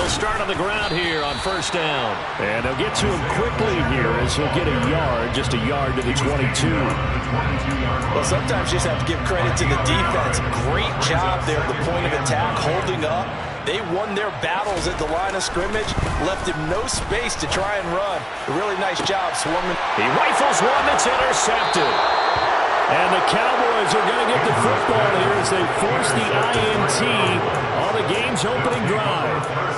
They'll start on the ground here on first down. And they'll get to him quickly here as he'll get a yard, just a yard to the 22. Well, sometimes you just have to give credit to the defense. Great job there at the point of attack, holding up. They won their battles at the line of scrimmage, left him no space to try and run. A really nice job swarming. He rifles one that's intercepted. And the Cowboys are going to get the football here as they force the INT on the game's opening drive.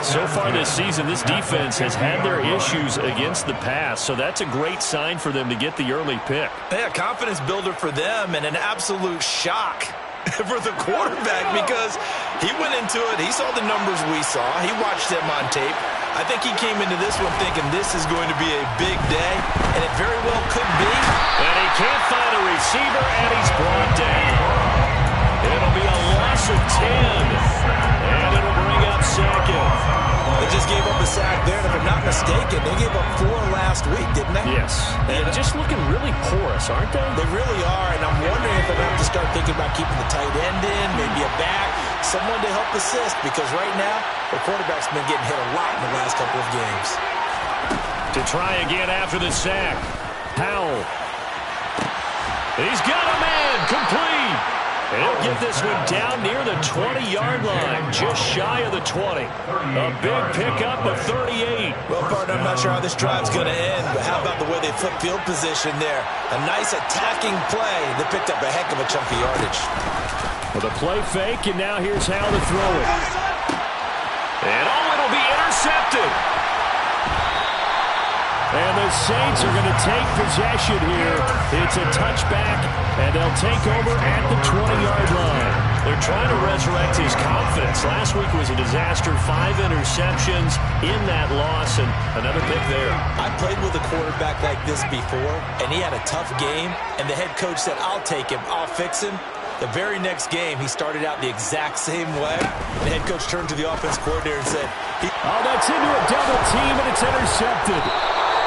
So far this season, this defense has had their issues against the pass, so that's a great sign for them to get the early pick. Yeah, confidence builder for them and an absolute shock for the quarterback because he went into it. He saw the numbers we saw. He watched them on tape. I think he came into this one thinking this is going to be a big day, and it very well could be. And he can't find a receiver, and he's brought down. It'll be a loss of 10, and it'll bring up second. They just gave up a sack there, and if I'm not mistaken, they gave up 4 last week, didn't they? Yes. And just looking really porous, aren't they? They really are, and I'm wondering if I'm going to have to start thinking about keeping the tight end in, maybe a back, someone to help assist, because right now, the quarterback's been getting hit a lot in the last couple of games. To try again after the sack. Powell. He's got a man, complete. And he'll get this one down near the 20-yard line, just shy of the 20. A big pickup of 38. Well, partner, I'm not sure how this drive's going to end, but how about the way they flip field position there? A nice attacking play that picked up a heck of a chunk of yardage. With a play fake, and now here's how to throw it. And it'll be intercepted. And the Saints are going to take possession here. It's a touchback, and they'll take over at the 20-yard line. They're trying to resurrect his confidence. Last week was a disaster. 5 interceptions in that loss, and another pick there. I played with a quarterback like this before, and he had a tough game, and the head coach said, I'll take him, I'll fix him. The very next game, he started out the exact same way. The head coach turned to the offense coordinator and said, oh, that's into a double team, and it's intercepted.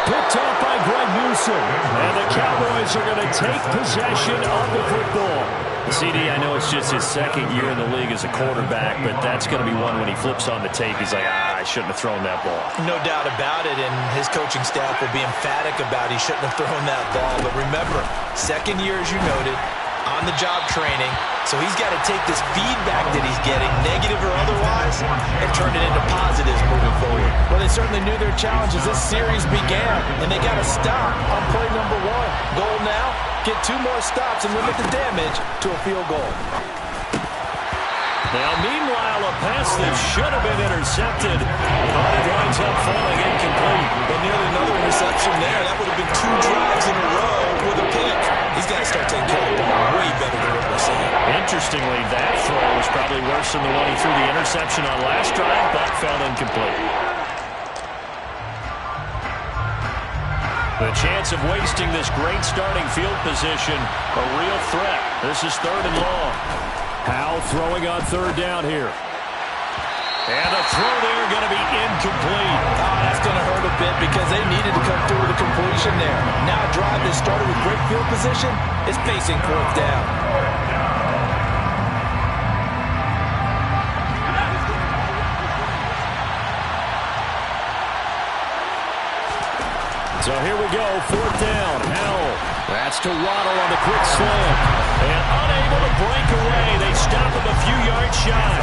Picked off by Greg Newsom. And the Cowboys are going to take possession of the football. CD, I know it's just his second year in the league as a quarterback, but that's going to be one when he flips on the tape. He's like, I shouldn't have thrown that ball. No doubt about it, and his coaching staff will be emphatic about he shouldn't have thrown that ball. But remember, second year, as you noted, on-the-job training, so he's got to take this feedback that he's getting, negative or otherwise, and turn it into positives moving forward. Well, they certainly knew their challenge as this series began, and they got to stop on play number 1. Goal now, get 2 more stops and limit the damage to a field goal. Now, meanwhile, a pass that should have been intercepted, but it winds up falling incomplete. But nearly another interception there. That would have been 2 drives in a row with a pick. He's got to start taking care of the ball way better than what we're seeing. Interestingly, that throw was probably worse than the one he threw the interception on last drive, but fell incomplete. The chance of wasting this great starting field position, a real threat. This is 3rd and long. Powell throwing on 3rd down here. And the throw there going to be incomplete. Oh, that's going to hurt a bit because they needed to come through with a completion there. Now a drive that started with great field position is facing 4th down. So here we go, 4th down. Powell. That's to Waddle on the quick slant. And unable to break away. They stop him a few yards shy.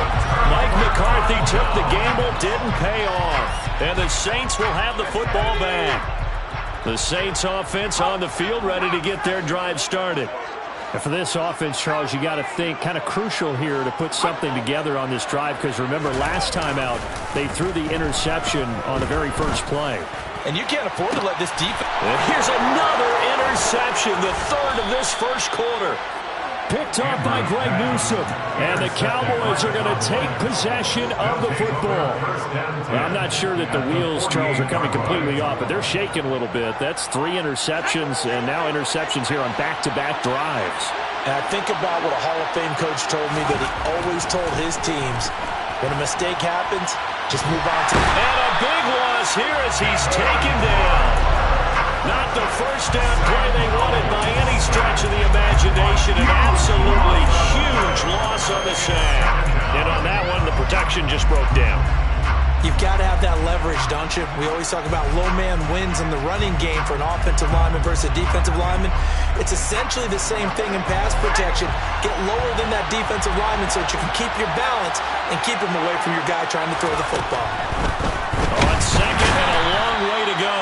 Mike McCarthy took the gamble, didn't pay off. And the Saints will have the football back. The Saints offense on the field, ready to get their drive started. And for this offense, Charles, you got to think kind of crucial here to put something together on this drive, because remember, last time out, they threw the interception on the very first play. And you can't afford to let this defense. And here's another interception, the 3rd of this first quarter. Picked off by Greg Newsom. And the Cowboys are going to take possession of the football. Well, I'm not sure that the wheels, Charles, are coming completely off, but they're shaking a little bit. That's 3 interceptions, and now interceptions here on back-to-back drives. And I think about what a Hall of Fame coach told me that he always told his teams, when a mistake happens, just move on to it. And a big loss here as he's taken down. Not the first down play they wanted by any stretch of the imagination. An absolutely huge loss on the sack. And on that one, the protection just broke down. You've got to have that leverage, don't you? We always talk about low man wins in the running game for an offensive lineman versus a defensive lineman. It's essentially the same thing in pass protection. Get lower than that defensive lineman so that you can keep your balance and keep him away from your guy trying to throw the football. On second and a long way to go.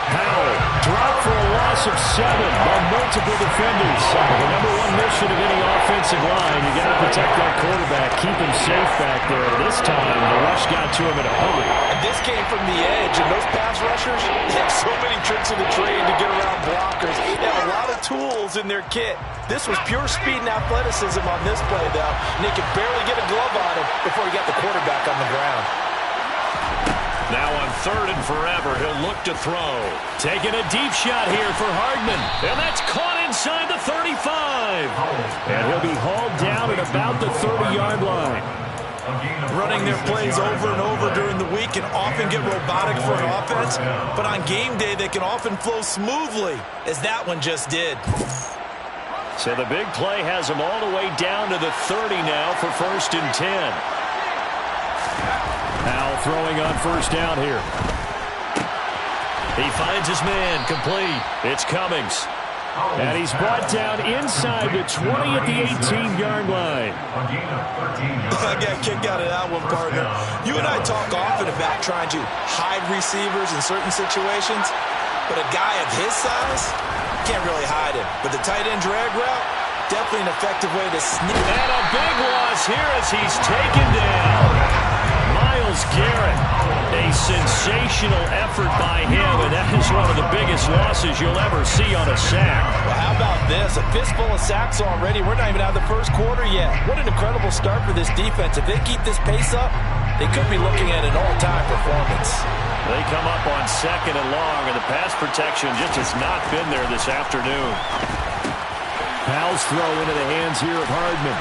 Howell dropped for a loss of 7 by multiple defenders. The number one mission of any offensive line, you got to protect that quarterback, keep him safe back there. This time, the rush got to him in a hurry. And this came from the edge, and those pass rushers, they have so many tricks in the trade to get around blockers. They have a lot of tools in their kit. This was pure speed and athleticism on this play, though, and they could barely get a glove on him before he got the quarterback on the ground. Now on 3rd and forever, he'll look to throw. Taking a deep shot here for Hardman. And that's caught inside the 35. And he'll be hauled down at about the 30-yard line. Running their plays over and over during the week can often get robotic for an offense, but on game day they can often flow smoothly, as that one just did. So the big play has him all the way down to the 30 now for 1st and 10. Now throwing on 1st down here. He finds his man, complete. It's Cummings. And he's brought down inside the 20 at the 18-yard line. I got a kick out of that one, partner. You and I talk often about trying to hide receivers in certain situations, but a guy of his size can't really hide him. But the tight end drag route, definitely an effective way to sneak. And a big loss here as he's taken down. Myles Garrett, a sensational effort by him, and that is one of the biggest losses you'll ever see on a sack. Well, how about this? A fistful of sacks already. We're not even out of the first quarter yet. What an incredible start for this defense. If they keep this pace up, they could be looking at an all-time performance. They come up on 2nd and long, and the pass protection just has not been there this afternoon. Powell's throw into the hands here of Hardman.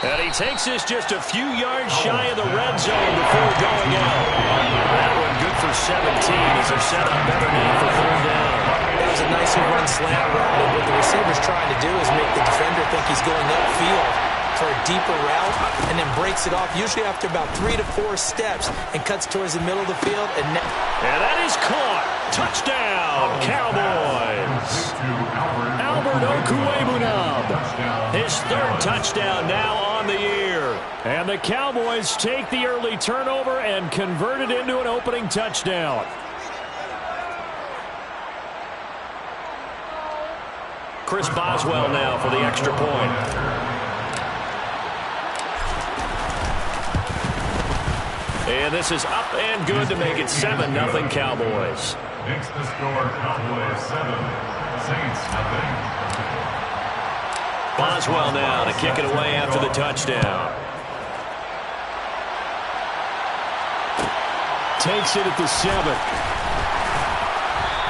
And he takes this just a few yards shy of the red zone before going out. That one good for 17 as they're set up better now for 3rd down. That was a nicely run slant route, and what the receiver's trying to do is make the defender think he's going upfield for a deeper route, and then breaks it off, usually after about 3 to 4 steps, and cuts towards the middle of the field. And that is caught. Touchdown, Cowboys. Albert Okwuegbunam, his 3rd touchdown now on the year. And the Cowboys take the early turnover and convert it into an opening touchdown. Chris Boswell now for the extra point. And this is up and good to make it 7-0 Cowboys. Makes the score Cowboys 7, Saints nothing. Boswell now to kick it away after the touchdown. Takes it at the 7.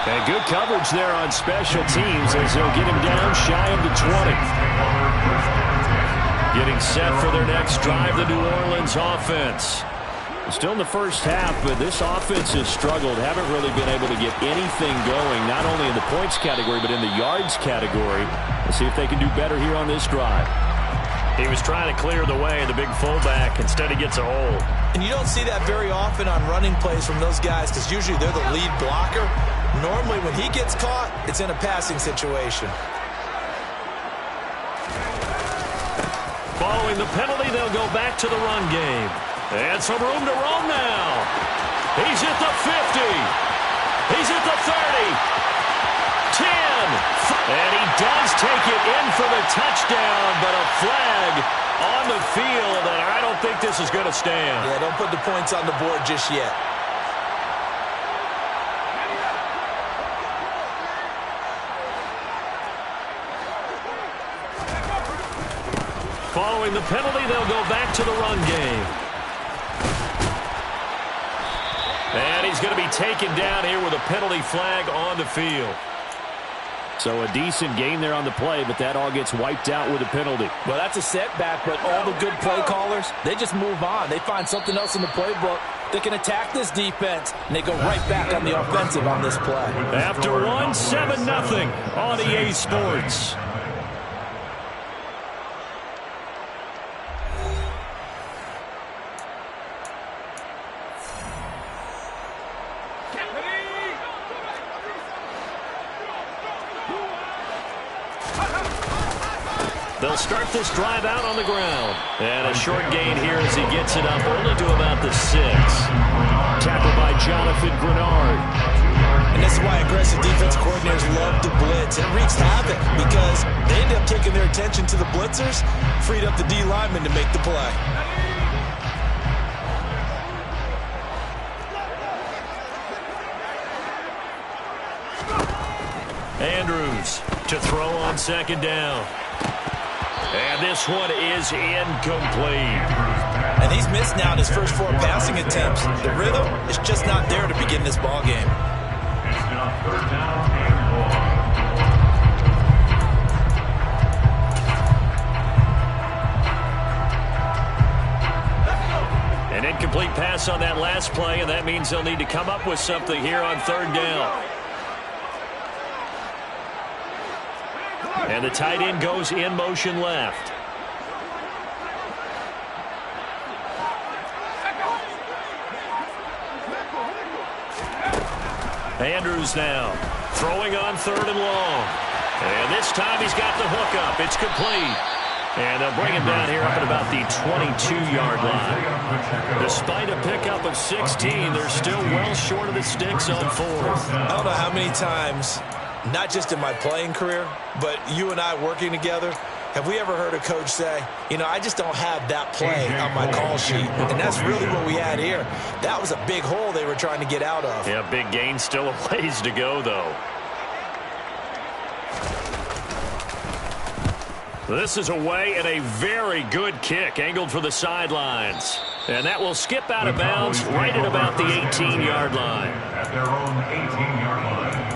And good coverage there on special teams as they'll get him down shy of the 20. Getting set for their next drive, the New Orleans offense. Still in the first half, but this offense has struggled. Haven't really been able to get anything going, not only in the points category, but in the yards category. Let's see if they can do better here on this drive. He was trying to clear the way, the big fullback. Instead, he gets a hold. And you don't see that very often on running plays from those guys because usually they're the lead blocker. Normally, when he gets caught, it's in a passing situation. Following the penalty, they'll go back to the run game. And some room to roam now. He's at the 50. He's at the 30. 10. And he does take it in for the touchdown, but a flag on the field, and I don't think this is going to stand. Yeah, don't put the points on the board just yet. Following the penalty, they'll go back to the run game. And he's going to be taken down here with a penalty flag on the field. So a decent gain there on the play, but that all gets wiped out with a penalty. Well, that's a setback, but all the good play callers, they just move on. They find something else in the playbook. They can attack this defense, and they go right back on the offensive on this play. After one, 7-0 on EA Sports. They'll start this drive out on the ground. And a short gain here as he gets it up only to about the 6. Tackled by Jonathan Grenard. And this is why aggressive defense coordinators love to blitz. It wreaks havoc because they end up taking their attention to the blitzers, freed up the D lineman to make the play. Andrews to throw on second down. And this one is incomplete. And he's missed now in his first 4 passing attempts. The rhythm is just not there to begin this ball game. It's now 3rd down and 1. An incomplete pass on that last play, and that means they'll need to come up with something here on 3rd down. And the tight end goes in motion left. Andrews now throwing on 3rd and long. And this time he's got the hook up. It's complete. And they'll bring him down here up at about the 22-yard line. Despite a pickup of 16, they're still well short of the sticks on 4th. I don't know how many times, not just in my playing career, but you and I working together, have we ever heard a coach say, you know, I just don't have that play on my call sheet. And that's really what we had here. That was a big hole they were trying to get out of. Yeah, big gain, still a ways to go, though. This is away and a very good kick angled for the sidelines. And that will skip out of bounds right at about the 18-yard line. at their own 18-yard line.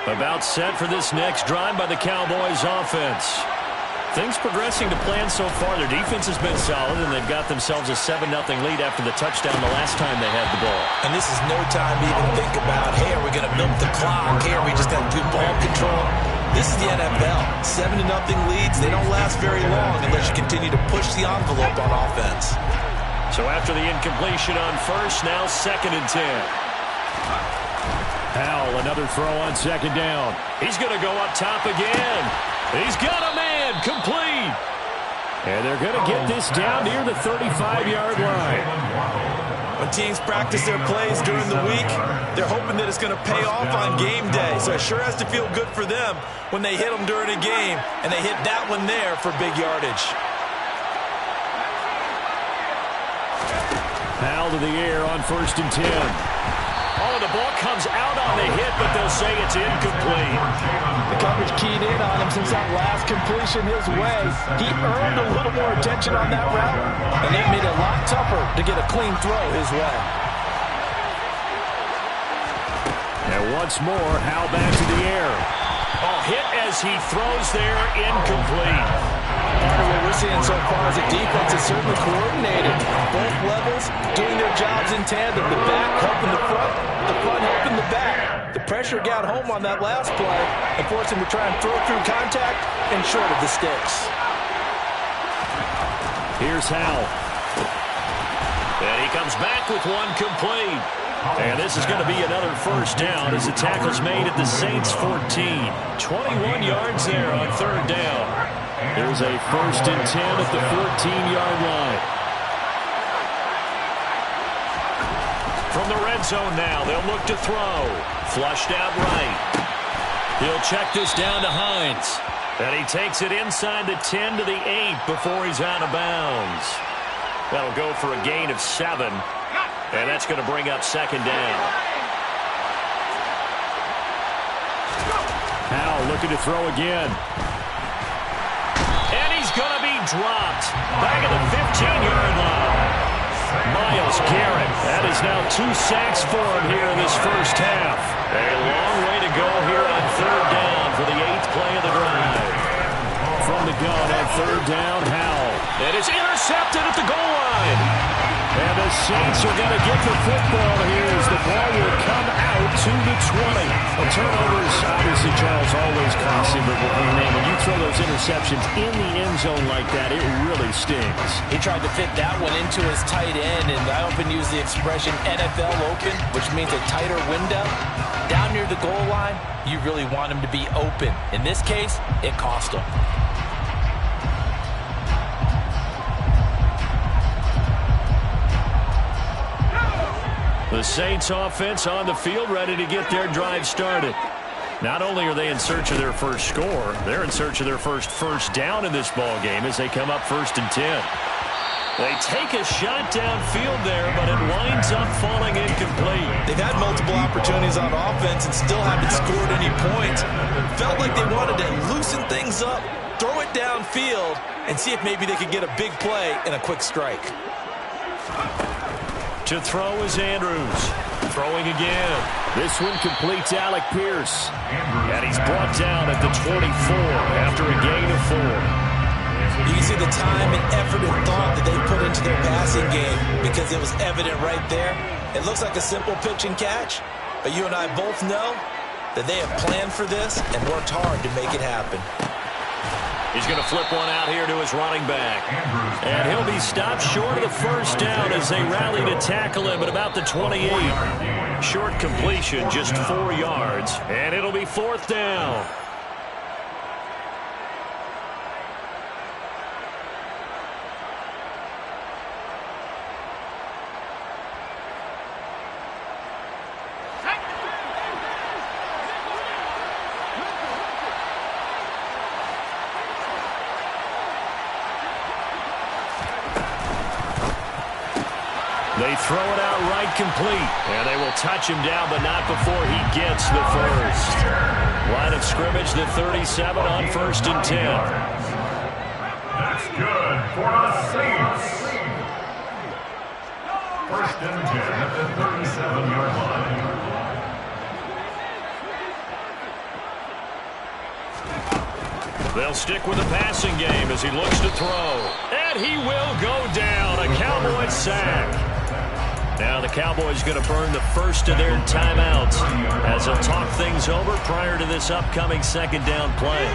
About set for this next drive by the Cowboys offense. Things progressing to plan so far. Their defense has been solid, and they've got themselves a 7-0 lead after the touchdown the last time they had the ball. And this is no time to even think about, hey, are we going to milk the clock? Hey, are we just going to do ball control? This is the NFL. 7-0 leads, they don't last very long unless you continue to push the envelope on offense. So after the incompletion on first, now 2nd and 10. Howell, another throw on 2nd down. He's going to go up top again. He's got a man, complete. And they're going to get this down near the 35-yard line. When teams practice their plays during the week, they're hoping that it's going to pay off on game day. So it sure has to feel good for them when they hit them during a game, and they hit that one there for big yardage. Howell to the air on 1st and 10. Oh, the ball comes out on the hit, but they'll say it's incomplete. The coverage keyed in on him since that last completion his way. He earned a little more attention on that route, and that made it a lot tougher to get a clean throw his way. And once more, Howell back to the air. Oh, hit as he throws there, incomplete. Part of what we're seeing so far is the defense is certainly coordinated. Both levels doing their jobs in tandem. The back helping the front helping the back. The pressure got home on that last play and forced him to try and throw through contact and short of the sticks. Here's Howell. And he comes back with one complete. And this is going to be another 1st down as the tackle's made at the Saints 14. 21 yards there on 3rd down. There's a 1st and 10 at the 14-yard line. From the red zone now, they'll look to throw. Flushed out right. He'll check this down to Hines. And he takes it inside the 10 to the 8 before he's out of bounds. That'll go for a gain of 7. And that's going to bring up 2nd down. Howell looking to throw again. And he's going to be dropped. Back at the 15-yard line. Myles Garrett. That is now 2 sacks for him here in this first half. A long way to go here on 3rd down for the 8th play of the drive. From the gun on 3rd down, Howell. And it's intercepted at the goal line. And the Saints are going to get the football here as the ball will come out to the 20. Well, turnovers, obviously, Charles, always costly, but man, when you throw those interceptions in the end zone like that, it really stings. He tried to fit that one into his tight end, and I often use the expression NFL open, which means a tighter window. Down near the goal line, you really want him to be open. In this case, it cost him. The Saints offense on the field, ready to get their drive started. Not only are they in search of their first score, they're in search of their first down in this ball game as they come up 1st and 10. They take a shot downfield there, but it winds up falling incomplete. They've had multiple opportunities on offense and still haven't scored any points. Felt like they wanted to loosen things up, throw it downfield, and see if maybe they could get a big play and a quick strike. To throw is Andrews. Throwing again. This one completes Alec Pierce. And he's brought down at the 24 after a gain of 4. You can see the time and effort and thought that they put into their passing game because it was evident right there. It looks like a simple pitch and catch, but you and I both know that they have planned for this and worked hard to make it happen. He's going to flip one out here to his running back. And he'll be stopped short of the first down as they rally to tackle him at about the 28. Short completion, just 4 yards, and it'll be 4th down. They throw it out right complete. And they will touch him down, but not before he gets the first. Line of scrimmage, the 37 on 1st and 10. That's good for the Saints. 1st and 10 at the 37-yard line. They'll stick with the passing game as he looks to throw. And he will go down. A Cowboys sack. Now the Cowboys going to burn the first of their timeouts as they'll talk things over prior to this upcoming 2nd down play.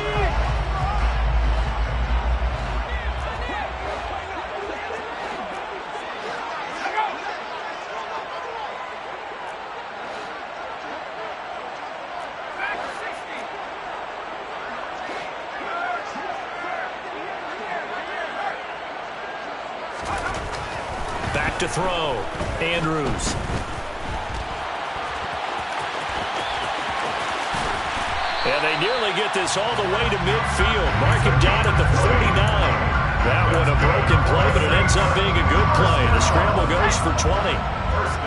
Back to throw. Andrews. And they nearly get this all the way to midfield. Mark him down at the 49. That one a broken play, but it ends up being a good play. The scramble goes for 20.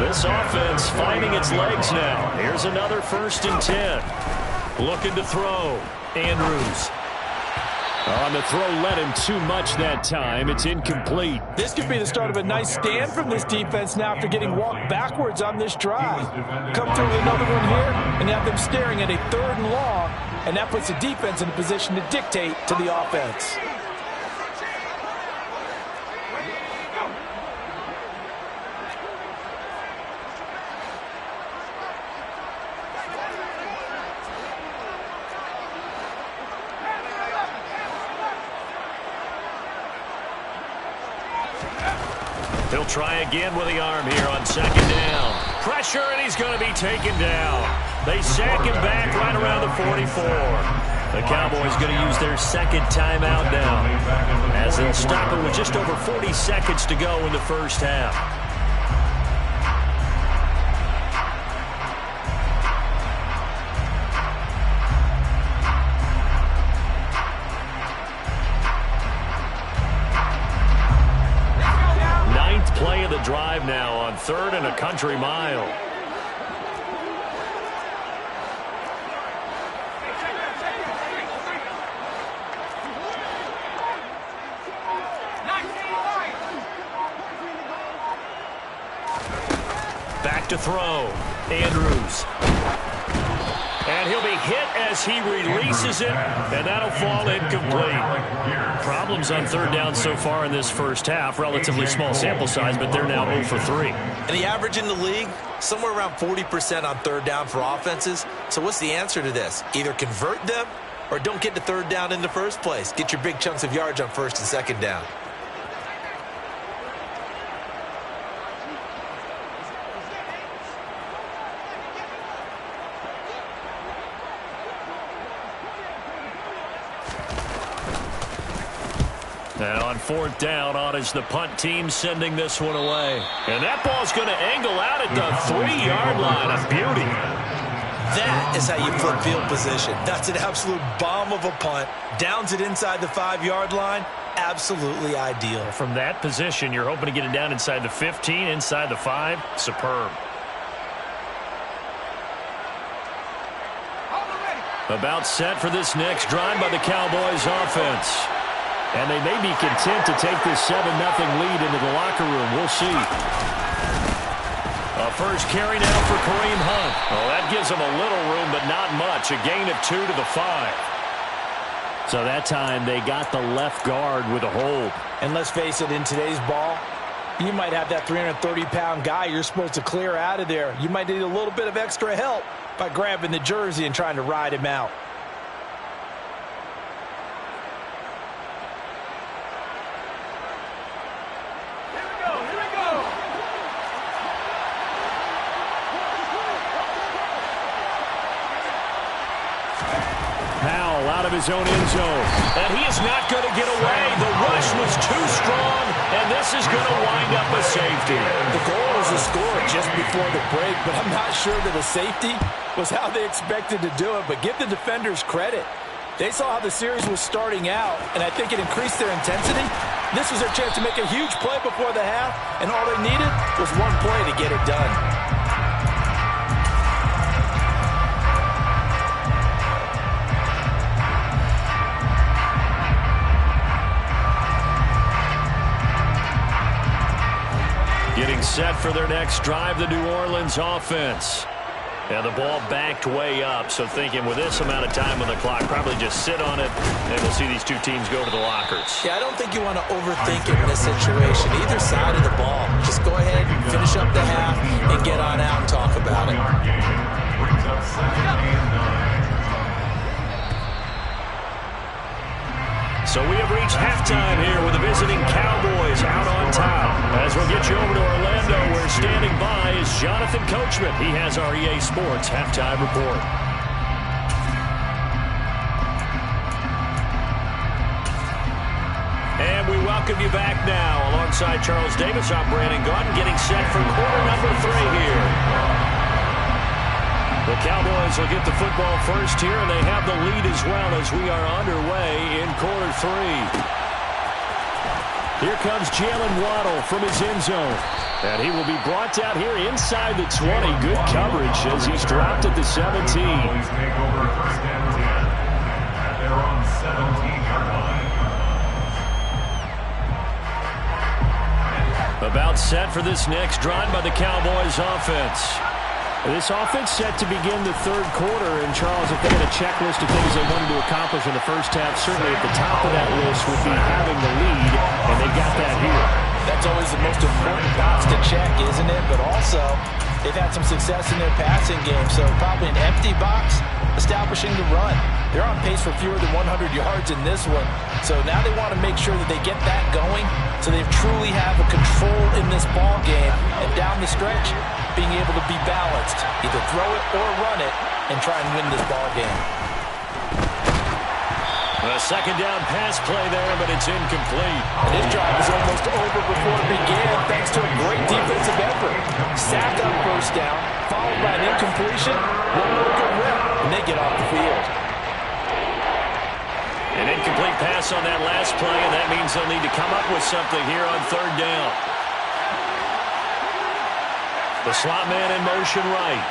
This offense finding its legs now. Here's another 1st and 10. Looking to throw. Andrews. On the throw, led him too much that time. It's incomplete. This could be the start of a nice stand from this defense now after getting walked backwards on this drive. Come through with another one here and have them staring at a 3rd and long, and that puts the defense in a position to dictate to the offense. He'll try again with the arm here on 2nd down. Pressure, and he's going to be taken down. They sack him back right around the 44. The Cowboys going to use their 2nd timeout now as they'll stop it with just over 40 seconds to go in the first half. Play of the drive now on 3rd and a country mile. Back to throw. Andrews. And he'll be hit as he releases it, and that'll fall incomplete. Problems on third down so far in this first half. Relatively small sample size, but they're now 0 for 3. And the average in the league, somewhere around 40% on third down for offenses. So what's the answer to this? Either convert them or don't get to third down in the first place. Get your big chunks of yards on first and second down. And on fourth down, on is the punt team sending this one away. And that ball's going to angle out at the 3-yard line. A beauty. That is how you flip field position. That's an absolute bomb of a punt. Downs it inside the 5-yard line. Absolutely ideal. From that position, you're hoping to get it down inside the 15, inside the 5. Superb. About set for this next drive by the Cowboys offense. And they may be content to take this 7-0 lead into the locker room. We'll see. A first carry now for Kareem Hunt. Oh, that gives him a little room, but not much. A gain of 2 to the 5. So that time they got the left guard with a hold. And let's face it, in today's ball, you might have that 330-pound guy you're supposed to clear out of there. You might need a little bit of extra help by grabbing the jersey and trying to ride him out. Of his own end zone. And he is not going to get away. The rush was too strong, and this is going to wind up a safety. The goal was to score just before the break, but I'm not sure that a safety was how they expected to do it. But give the defenders credit. They saw how the series was starting out, and I think it increased their intensity. This was their chance to make a huge play before the half, and all they needed was one play to get it done. Getting set for their next drive, the New Orleans offense. And the ball backed way up, so thinking with this amount of time on the clock, probably just sit on it, and we'll see these two teams go to the lockers. Yeah, I don't think you want to overthink it in this situation. Either side of the ball. Just go ahead, finish up the half, and get on out and talk about it. Brings up 2nd and 9. So we have reached halftime here with the visiting Cowboys out on top. As we'll get you over to Orlando, where standing by is Jonathan Coachman. He has our EA Sports halftime report. And we welcome you back now. Alongside Charles Davis, I'm Brandon Gaudin, getting set for quarter number 3 here. The Cowboys will get the football first here, and they have the lead as well as we are underway in quarter 3. Here comes Jalen Waddle from his end zone. And he will be brought down here inside the 20. Good coverage as he's dropped at the 17. Cowboys take over 1st and 10 at their own 17-yard line. About set for this next drive by the Cowboys offense. This offense set to begin the third quarter, and Charles, if they had a checklist of things they wanted to accomplish in the first half, certainly at the top of that list would be having the lead, and they got that here. That's always the most important box to check, isn't it? But also, they've had some success in their passing game, so probably an empty box, establishing the run. They're on pace for fewer than 100 yards in this one, so now they want to make sure that they get that going, so they truly have a control in this ball game, and down the stretch, being able to be balanced, either throw it or run it, and try and win this ball game. A second down pass play there, but it's incomplete. And this drive is almost over before it began, thanks to a great defensive effort. Sack on first down, followed by an incompletion, one more good rep, and they get off the field. An incomplete pass on that last play, and that means they'll need to come up with something here on third down. The slot man in motion right.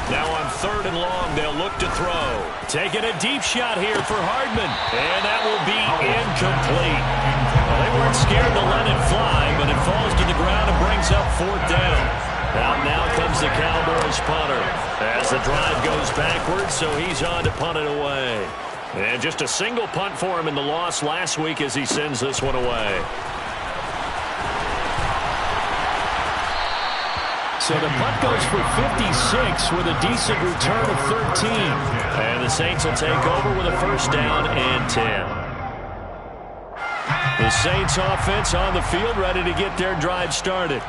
Now on 3rd and long, they'll look to throw. Taking a deep shot here for Hardman, and that will be incomplete. Well, they weren't scared to let it fly, but it falls to the ground and brings up 4th down. Now comes the Cowboys punter as the drive goes backwards, so he's on to punt it away. And just a single punt for him in the loss last week as he sends this one away. So the punt goes for 56 with a decent return of 13. And the Saints will take over with a 1st down and 10. The Saints offense on the field ready to get their drive started.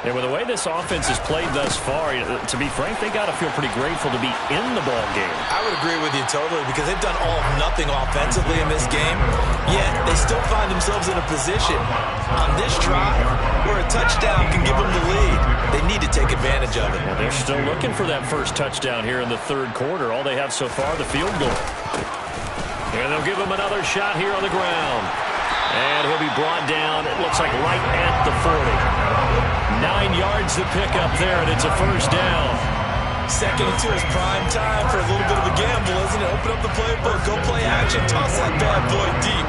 And with the way this offense has played thus far, to be frank, they got to feel pretty grateful to be in the ball game. I would agree with you totally because they've done all of nothing offensively in this game, yet they still find themselves in a position on this drive where a touchdown can give them the lead. They need to take advantage of it. Well, they're still looking for that first touchdown here in the 3rd quarter. All they have so far, the field goal. And they'll give him another shot here on the ground. And he'll be brought down, it looks like right at the 40. 9 yards to pick up there, and it's a 1st down. 2nd and 2 is prime time for a little bit of a gamble, isn't it? Open up the playbook, go play action, toss that bad boy deep.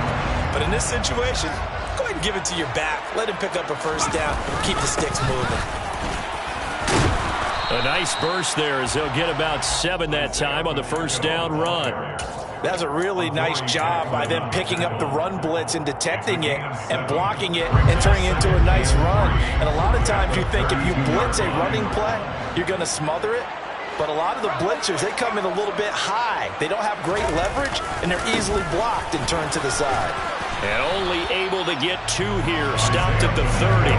But in this situation, go ahead and give it to your back. Let him pick up a 1st down. Keep the sticks moving. A nice burst there as he'll get about 7 that time on the 1st down run. That's a really nice job by them picking up the run blitz and detecting it and blocking it and turning it into a nice run. And a lot of times you think if you blitz a running play, you're going to smother it. But a lot of the blitzers, they come in a little bit high. They don't have great leverage, and they're easily blocked and turned to the side. And only able to get 2 here. Stopped at the 30.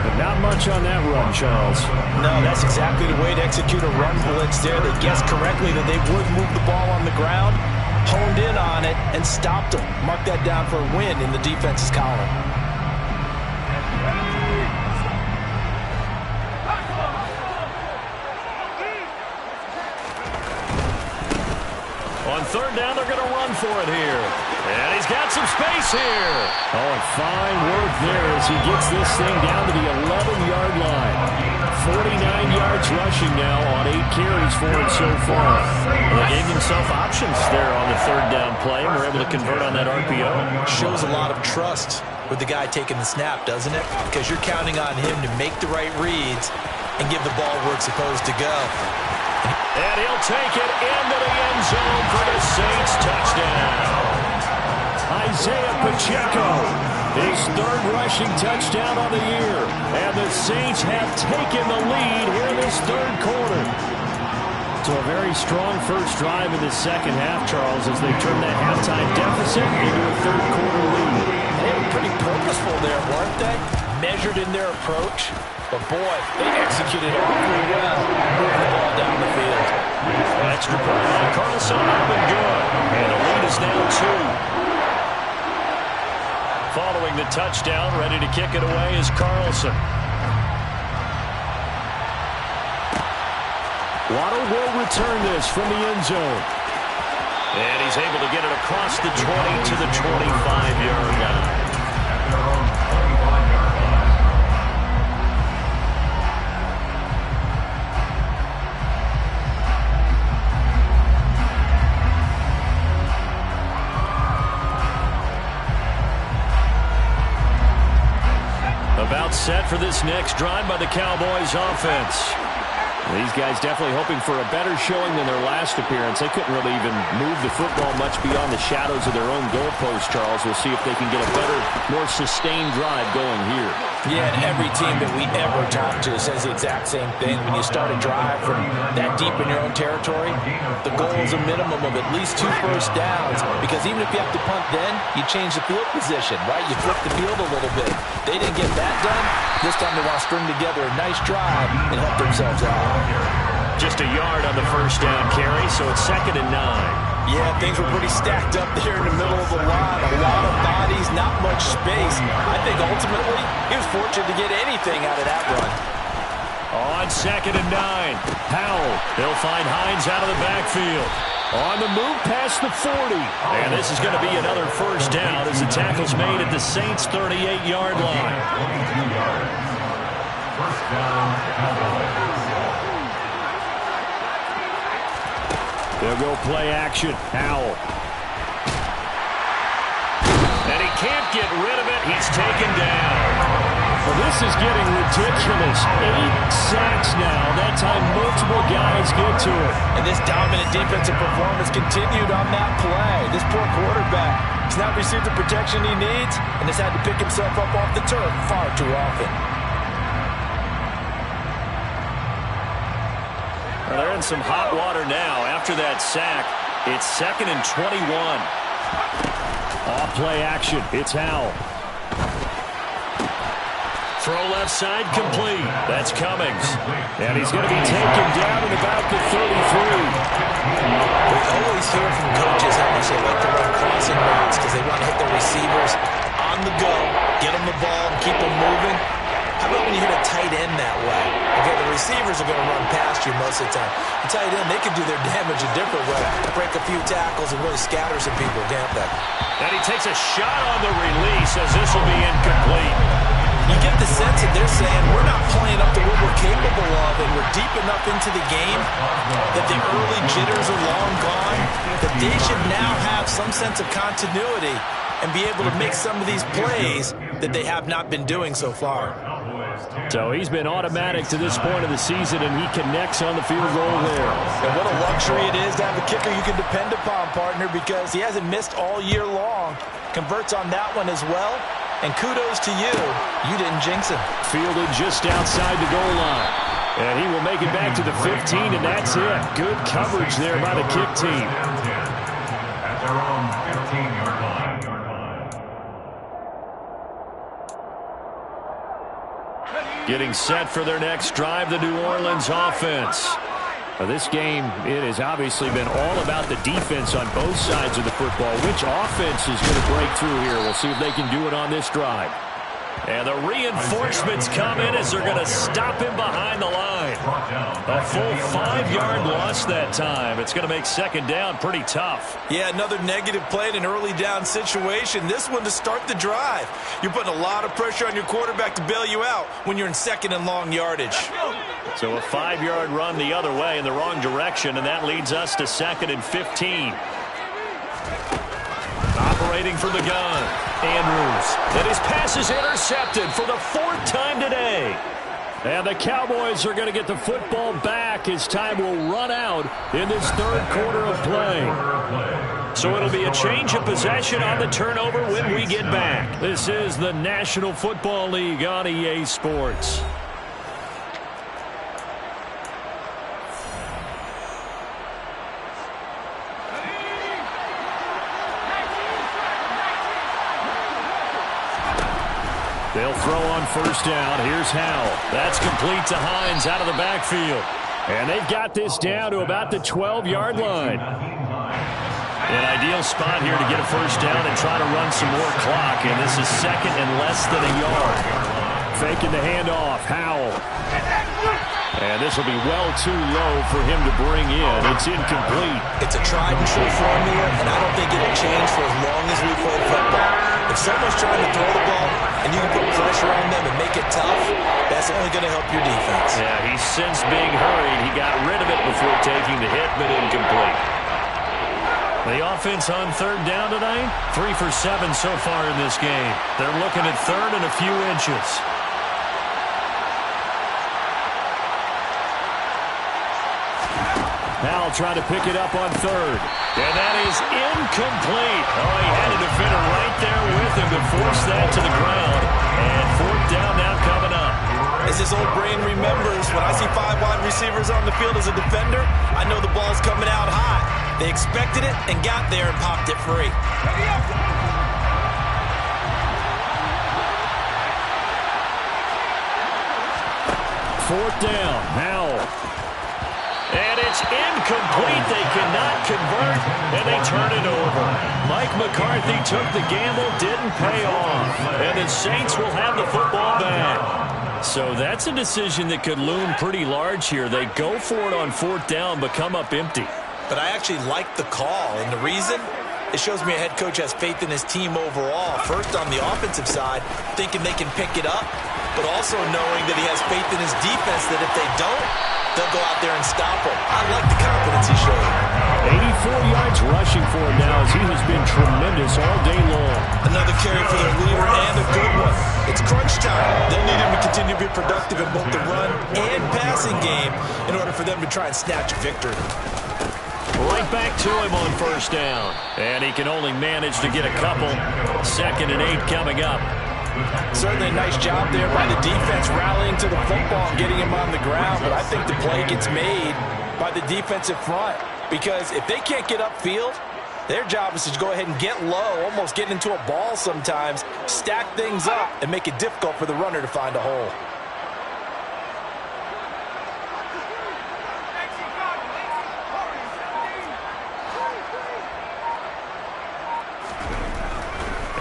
But not much on that run, Charles. No, that's exactly the way to execute a run blitz there. They guessed correctly that they would move the ball on the ground, honed in on it, and stopped them. Mark that down for a win in the defense's column. On 3rd down, they're going to run for it here. And he's got some space here. Oh, and fine work there as he gets this thing down to the 11-yard line. 49 yards rushing now on 8 carries for him so far. Well, they gave himself options there on the 3rd down play, and were able to convert on that RPO. Shows a lot of trust with the guy taking the snap, doesn't it? Because you're counting on him to make the right reads and give the ball where it's supposed to go. And he'll take it into the end zone for the Saints touchdown. Isaiah Pacheco, his 3rd rushing touchdown on the year. And the Saints have taken the lead here in this 3rd quarter. So a very strong first drive in the 2nd half, Charles, as they turn that halftime deficit into a 3rd quarter lead. They were pretty purposeful there, weren't they? Measured in their approach. But, boy, they executed awfully well, moving the ball down the field. Extra point on Carlson up and good. And the lead is now 2. Following the touchdown, ready to kick it away is Carlson. Waddle will return this from the end zone. And he's able to get it across the 20 to the 25-yard line. About set for this next drive by the Cowboys offense. These guys definitely hoping for a better showing than their last appearance. They couldn't really even move the football much beyond the shadows of their own goalpost, Charles. We'll see if they can get a better, more sustained drive going here. Yeah, and every team that we ever talk to says the exact same thing. When you start a drive from that deep in your own territory, the goal is a minimum of at least 2 first downs. Because even if you have to punt then, you change the field position, right? You flip the field a little bit. They didn't get that done. This time they want to string together a nice drive and help themselves out. Just a yard on the first down carry, so it's 2nd and 9. Yeah, things were pretty stacked up there in the middle of the line. A lot of bodies, not much space. I think ultimately he was fortunate to get anything out of that run. On 2nd and 9, Powell. They'll find Hines out of the backfield. On the move past the 40. And this is going to be another first down as the tackle's made at the Saints' 38-yard line. First down, Cowboys. They'll go play action. Powell. And he can't get rid of it. He's taken down. Well, this is getting ridiculous. 8 sacks now. That time multiple guys get to it. And this dominant defensive performance continued on that play. This poor quarterback has not received the protection he needs and has had to pick himself up off the turf far too often. Well, they're in some hot water now. After that sack, it's 2nd and 21. Off play action. It's Howell. Throw left side complete. That's Cummings. And he's going to be taken down at about the 33. We always hear from coaches how much they like to run crossing routes because they want to hit their receivers on the go, get them the ball, and keep them moving. How about when you hit a tight end that way? Okay, the receivers are going to run past you most of the time. The tight end, they can do their damage a different way. Break a few tackles and really scatter some people, can't they? And he takes a shot on the release as this will be incomplete. You get the sense that they're saying we're not playing up to what we're capable of, and we're deep enough into the game that the early jitters are long gone, that they should now have some sense of continuity and be able to make some of these plays that they have not been doing so far. So he's been automatic to this point of the season, and he connects on the field goal there. And what a luxury it is to have a kicker you can depend upon, partner, because he hasn't missed all year long. Converts on that one as well. And kudos to you. You didn't jinx him. Fielded just outside the goal line. And he will make it back to the 15, and that's it. Good coverage there by the kick team. At their own 15-yard line. Getting set for their next drive, the New Orleans offense. Now, this game, it has obviously been all about the defense on both sides of the football. Which offense is going to break through here? We'll see if they can do it on this drive. And the reinforcements come in as they're going to stop him behind the line. A full 5-yard loss that time. It's going to make 2nd down pretty tough. Yeah, another negative play in an early down situation. This one to start the drive. You're putting a lot of pressure on your quarterback to bail you out when you're in 2nd and long yardage. So a 5-yard run the other way in the wrong direction, and that leads us to 2nd and 15. Operating from the gun, Andrews. And his pass is intercepted for the 4th time today. And the Cowboys are going to get the football back as time will run out in this 3rd quarter of play. So it'll be a change of possession on the turnover when we get back. This is the National Football League on EA Sports. They'll throw on 1st down. Here's Howell. That's complete to Hines out of the backfield. And they've got this down to about the 12-yard line. An ideal spot here to get a 1st down and try to run some more clock. And this is 2nd and less than a yard. Faking the handoff. Howell. And this will be well too low for him to bring in. It's incomplete. It's a tried-and-true formula, and I don't think it'll change for as long as we play football. If someone's trying to throw the ball and you can put pressure on them and make it tough, that's only going to help your defense. Yeah, he's since being hurried. He got rid of it before taking the hit, but incomplete. The offense on 3rd down tonight, 3 for 7 so far in this game. They're looking at 3rd and a few inches. Howell trying to pick it up on 3rd. And that is incomplete. Oh, he had a defender right there with him to force that to the ground. And 4th down now coming up. As his old brain remembers, when I see 5 wide receivers on the field as a defender, I know the ball's coming out hot. They expected it and got there and popped it free. 4th down. Howell. And it's incomplete. They cannot convert, and they turn it over. Mike McCarthy took the gamble, didn't pay off. And the Saints will have the football back. So that's a decision that could loom pretty large here. They go for it on 4th down, but come up empty. But I actually like the call, and the reason? It shows me a head coach has faith in his team overall. First, on the offensive side, thinking they can pick it up, but also knowing that he has faith in his defense that if they don't, they'll go out there and stop him. I like the confidence he showed. 84 yards teammates rushing for him now as he has been tremendous all day long. Another carry for their leader and a good one. It's crunch time. They'll need him to continue to be productive in both the run and passing game in order for them to try and snatch a victory. Right back to him on first down. And he can only manage to get a couple. 2nd and 8 coming up. Certainly a nice job there by the defense rallying to the football and getting him on the ground. But I think the play gets made by the defensive front. Because if they can't get upfield, their job is to go ahead and get low, almost get into a ball sometimes, stack things up, and make it difficult for the runner to find a hole.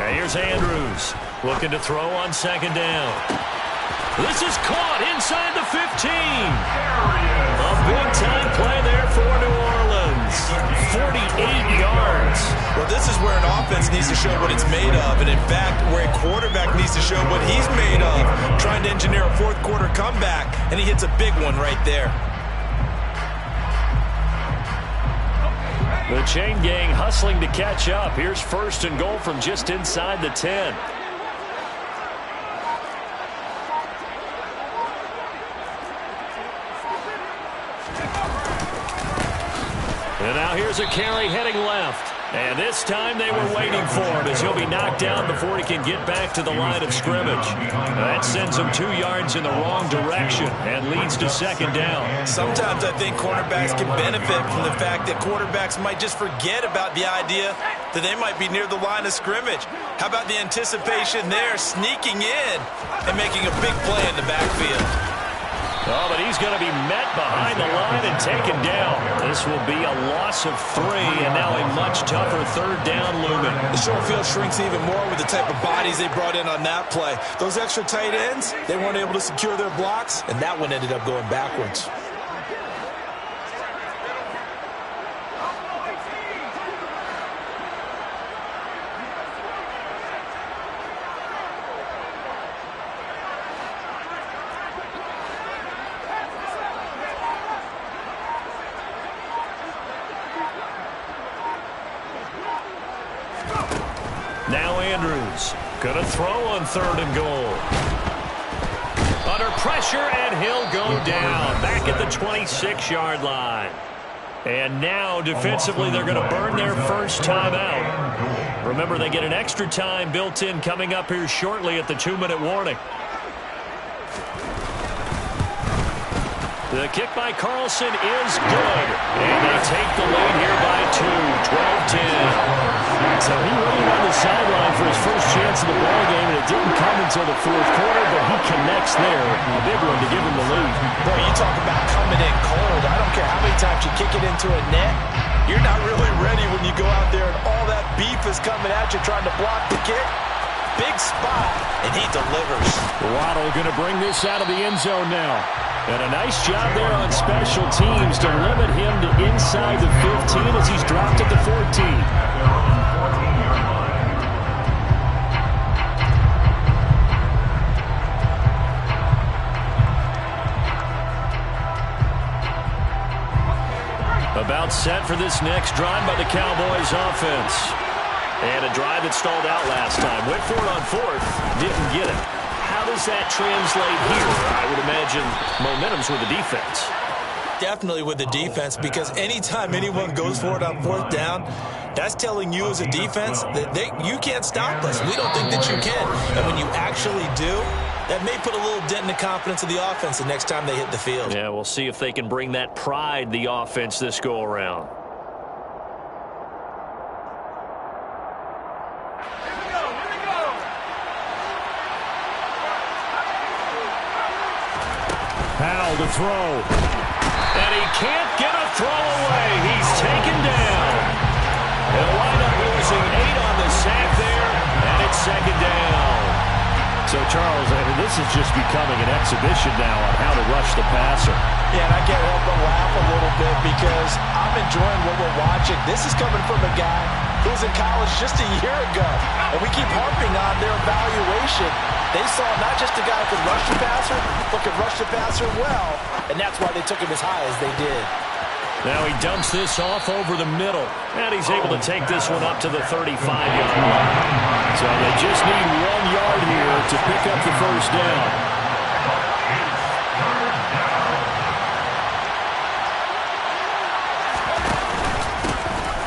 Here's Andrews looking to throw on 2nd down. This is caught inside the 15. A big-time play there for New Orleans. 48 yards. Well, this is where an offense needs to show what it's made of, and in fact, where a quarterback needs to show what he's made of, trying to engineer a fourth-quarter comeback, and he hits a big one right there. The chain gang hustling to catch up. Here's 1st and goal from just inside the 10. And now here's a carry heading left. And this time they were waiting for him as he'll be knocked down before he can get back to the line of scrimmage. That sends him 2 yards in the wrong direction and leads to 2nd down. Sometimes I think cornerbacks can benefit from the fact that quarterbacks might just forget about the idea that they might be near the line of scrimmage. How about the anticipation there, sneaking in and making a big play in the backfield? Oh, but he's going to be met behind the line and taken down. This will be a loss of 3, and now a much tougher 3rd down looming. The short field shrinks even more with the type of bodies they brought in on that play. Those extra tight ends, they weren't able to secure their blocks, and that one ended up going backwards. Now Andrews going to throw on 3rd and goal. Under pressure, and he'll go down back at the 26-yard line. And now defensively they're going to burn their first time out. Remember, they get an extra time built in coming up here shortly at the 2-minute warning. The kick by Carlson is good. And they take the lead here by 2, 12-10. So he waited on the sideline for his first chance of the ball game, and it didn't come until the 4th quarter, but he connects there. A big one to give him the lead. Boy, you talk about coming in cold. I don't care how many times you kick it into a net. You're not really ready when you go out there and all that beef is coming at you trying to block the kick. Big spot, and he delivers. Waddle going to bring this out of the end zone now. And a nice job there on special teams to limit him to inside the 15 as he's dropped at the 14. About set for this next drive by the Cowboys offense. And a drive that stalled out last time. Went for it on 4th, didn't get it. How does that translate here? I would imagine momentum's with the defense. Definitely with the defense, because anytime anyone goes for it on 4th down, that's telling you as a defense that you can't stop us. We don't think that you can. And when you actually do, that may put a little dent in the confidence of the offense the next time they hit the field. Yeah, we'll see if they can bring that pride, the offense, this go-around. Powell to throw. And he can't get a throw away. He's taken down. He'll wind up losing 8 on the sack there, and it's 2nd down. So, Charles, I mean, this is just becoming an exhibition now on how to rush the passer. Yeah, and I can't help but laugh a little bit because I'm enjoying what we're watching. This is coming from a guy who was in college just a year ago, and we keep harping on their evaluation. They saw not just a guy who could rush the passer, but could rush the passer well, and that's why they took him as high as they did. Now he dumps this off over the middle. And he's able to take this one up to the 35-yard line. So they just need 1 yard here to pick up the first down.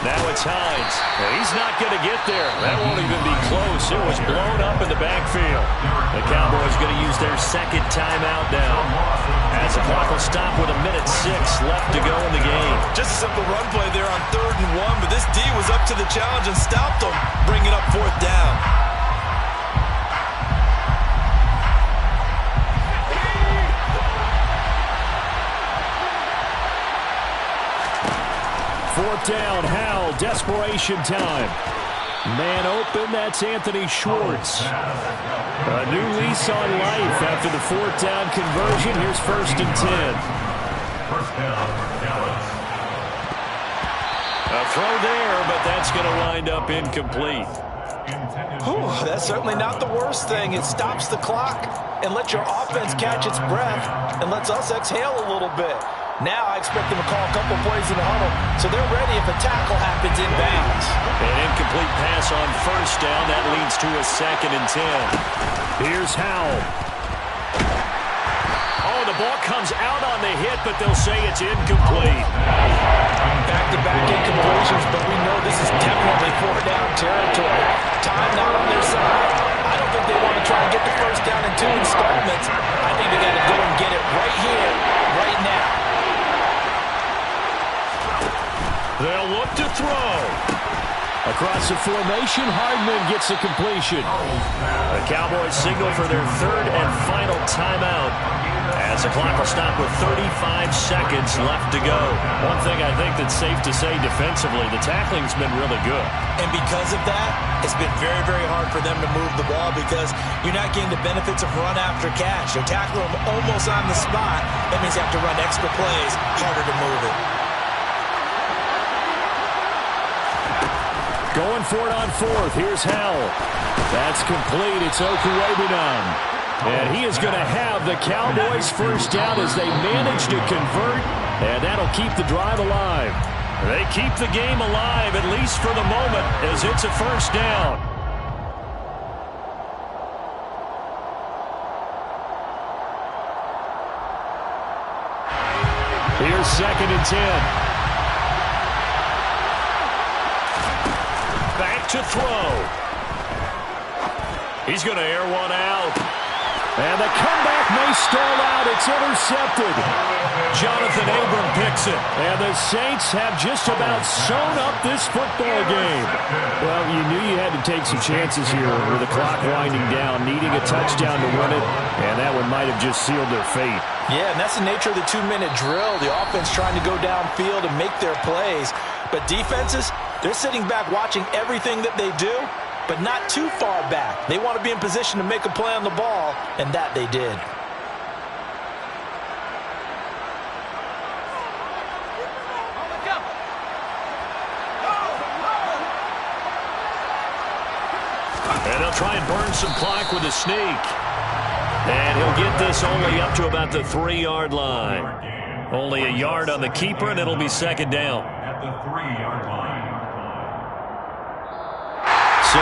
Now it's Hines. He's not going to get there. That won't even be close. It was blown up in the backfield. The Cowboys going to use their second timeout now, as the clock will stop with 1:06 left to go in the game. Just a simple run play there on 3rd and 1, but this D was up to the challenge and stopped them, bringing up 4th down. Fourth down, Howell, desperation time. Man open, that's Anthony Schwartz. A new lease on life after the 4th down conversion. Here's 1st and 10. First down, Dallas. A throw there, but that's going to wind up incomplete. That's certainly not the worst thing. It stops the clock and lets your offense catch its breath and lets us exhale a little bit. Now I expect them to call a couple plays in the huddle, so they're ready if a tackle happens inbounds. An incomplete pass on 1st down. That leads to a 2nd and 10. Here's Howell. Oh, the ball comes out on the hit, but they'll say it's incomplete. Back-to-back incompletions, but we know this is definitely 4th-down territory. Time not on their side. I don't think they want to try and get the first down in 2 installments. I think they got to go and get it right here, right now. They'll look to throw. Across the formation, Hardman gets a completion. The Cowboys signal for their 3rd and final timeout, as the clock will stop with 35 seconds left to go. One thing I think that's safe to say defensively, the tackling's been really good. And because of that, it's been very, very hard for them to move the ball because you're not getting the benefits of run after catch. You're tackling them almost on the spot. That means you have to run extra plays, harder to move it. Going for it on 4th. Here's Howell. That's complete. It's Okuwebinom. And he is going to have the Cowboys first down as they manage to convert. And that'll keep the drive alive. They keep the game alive, at least for the moment, as it's a first down. Here's 2nd and 10. Back to throw. He's going to air one out. And the comeback may stall out. It's intercepted. Jonathan Abram picks it. And the Saints have just about sewn up this football game. Well, you knew you had to take some chances here with the clock winding down, needing a touchdown to win it. And that one might have just sealed their fate. Yeah, and that's the nature of the 2-minute drill. The offense trying to go downfield and make their plays. But defenses, they're sitting back watching everything that they do, but not too far back. They want to be in position to make a play on the ball, and that they did. And they'll try and burn some clock with a sneak. And he'll get this only up to about the 3-yard line. Only a yard on the keeper, and it'll be 2nd down. At the 3-yard line. So